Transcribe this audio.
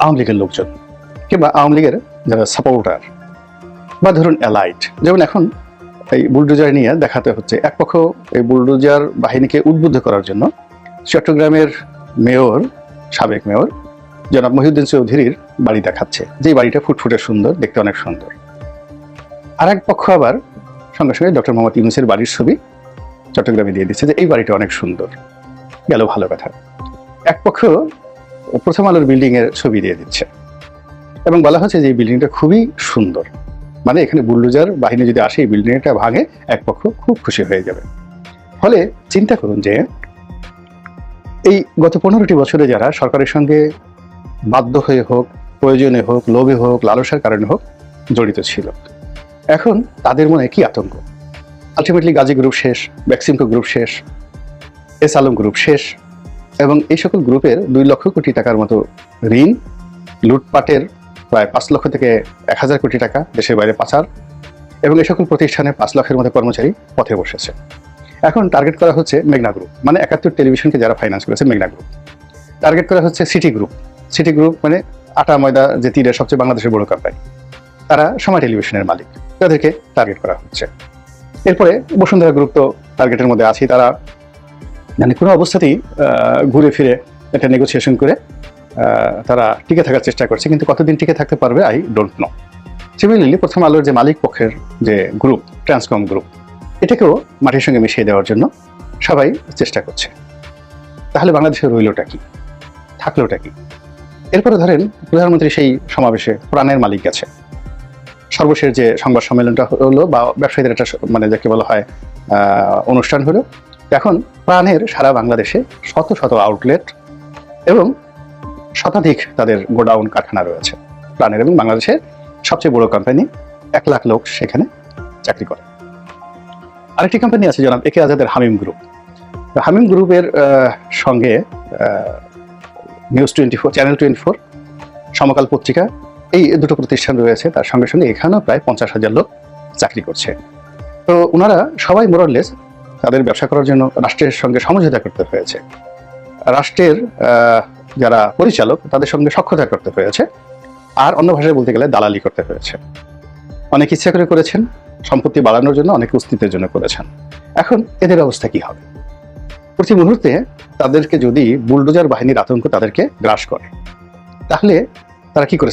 আওয়ামী লীগের লোকজন কিংবা আওয়ামী লীগের যারা সাপোর্টার বা ধরুন অ্যালাইট, যেমন এখন এই বুলডোজার নিয়ে দেখাতে হচ্ছে এক পক্ষ এই বুলডোজার বাহিনীকে উদ্বুদ্ধ করার জন্য চট্টগ্রামের মেয়র, সাবেক মেয়র জনাব মহিউদ্দিন চৌধুরীর বাড়ি দেখাচ্ছে, যে বাড়িটা ফুটফুটে সুন্দর, দেখতে অনেক সুন্দর। আর এক পক্ষ আবার সঙ্গে সঙ্গে ডক্টর মোহাম্মদ ইউনূসের বাড়ির ছবি চট্টগ্রামে দিয়ে দিচ্ছে যে এই বাড়িটা অনেক সুন্দর, গেল ভালো কথা। এক পক্ষ প্রথম আলোর বিল্ডিং এর ছবি দিয়ে দিচ্ছে এবং বলা হচ্ছে যে এই বিল্ডিংটা খুবই সুন্দর, মানে এখানে বুলডোজার বাহিনী যদি আসে এই বিল্ডিংটা ভাঙে এক পক্ষ খুব খুশি হয়ে যাবে। ফলে চিন্তা করুন যে এই গত 15টি বছরে যারা সরকারের সঙ্গে বাধ্য হয়ে হোক, প্রয়োজনে হোক, লোভে হোক, লালসার কারণে হোক জড়িত ছিল, এখন তাদের মনে কি আতঙ্ক। আলটিমেটলি গাজী গ্রুপ শেষ, বেক্সিমকো গ্রুপ শেষ, এস আলম গ্রুপ শেষ, এবং এই সকল গ্রুপের 2 লক্ষ কোটি টাকার মতো ঋণ, লুটপাটের প্রায় 5 লক্ষ থেকে 1000 কোটি টাকা দেশের বাইরে পাচার, এবং এই সকল প্রতিষ্ঠানে 5 লাখের মতো কর্মচারী পথে বসেছে। এখন টার্গেট করা হচ্ছে মেঘনা গ্রুপ, মানে 71 টেলিভিশনকে যারা ফাইন্যান্স করেছে মেঘনা গ্রুপ। টার্গেট করা হচ্ছে সিটি গ্রুপ। সিটি গ্রুপ মানে আটা ময়দা যে তীরের সবচেয়ে বাংলাদেশের বড় কোম্পানি, তারা সময় টেলিভিশনের মালিক, তাদেরকে টার্গেট করা হচ্ছে। এরপরে বসুন্ধরা গ্রুপ তো টার্গেটের মধ্যে আছে, তারা মানে কোনো অবস্থাতেই ঘুরে ফিরে একটা নেগোসিয়েশন করে তারা টিকে থাকার চেষ্টা করছে, কিন্তু কতদিন টিকে থাকতে পারবে আই ডোন্ট নো। সিমিলারলি প্রথম আলোর যে মালিক পক্ষের যে গ্রুপ, ট্রান্সকম গ্রুপ, এটাকেও মাটির সঙ্গে মিশিয়ে দেওয়ার জন্য সবাই চেষ্টা করছে। তাহলে বাংলাদেশের রইলটা কি, থাকলোটা কি? এরপরে ধরেন প্রধানমন্ত্রী সেই সমাবেশে প্রাণের মালিক গেছে, সর্বশেষ যে সংবাদ সম্মেলনটা হলো বা ব্যবসায়ীদের একটা মানে যাকে বলা হয় অনুষ্ঠান হলো, এখন প্রাণের সারা বাংলাদেশে শত শত আউটলেট এবং শতাধিক তাদের গোডাউন কারখানা রয়েছে প্রাণের, এবং বাংলাদেশের সবচেয়ে বড় কোম্পানি, 1 লাখ লোক সেখানে চাকরি করে। আরেকটি কোম্পানি আছে জনাব একে আজাদের হামিম গ্রুপ। হামিম গ্রুপের সঙ্গে নিউজ 24, চ্যানেল 24, সমকাল পত্রিকা, এই দুটো প্রতিষ্ঠান রয়েছে। তার সঙ্গে সঙ্গে এখানেও প্রায় 50,000 লোক চাকরি করছে। তো ওনারা সবাই মোরলেস তাদের ব্যবসা করার জন্য রাষ্ট্রের সঙ্গে সমঝোতা করতে হয়েছে, রাষ্ট্রের যারা পরিচালক তাদের সঙ্গে সখ্যতা করতে হয়েছে, আর অন্য ভাষায় বলতে গেলে দালালি করতে হয়েছে। অনেক ইচ্ছা করে করেছেন, সম্পত্তি বাড়ানোর জন্য, অনেক অস্তিত্বের জন্য করেছেন। এখন এদের অবস্থা কি হবে? প্রতি মুহূর্তে তাদেরকে যদি বুলডোজার বাহিনীর আতঙ্ক তাদেরকে গ্রাস করে, তাহলে তারা কি করে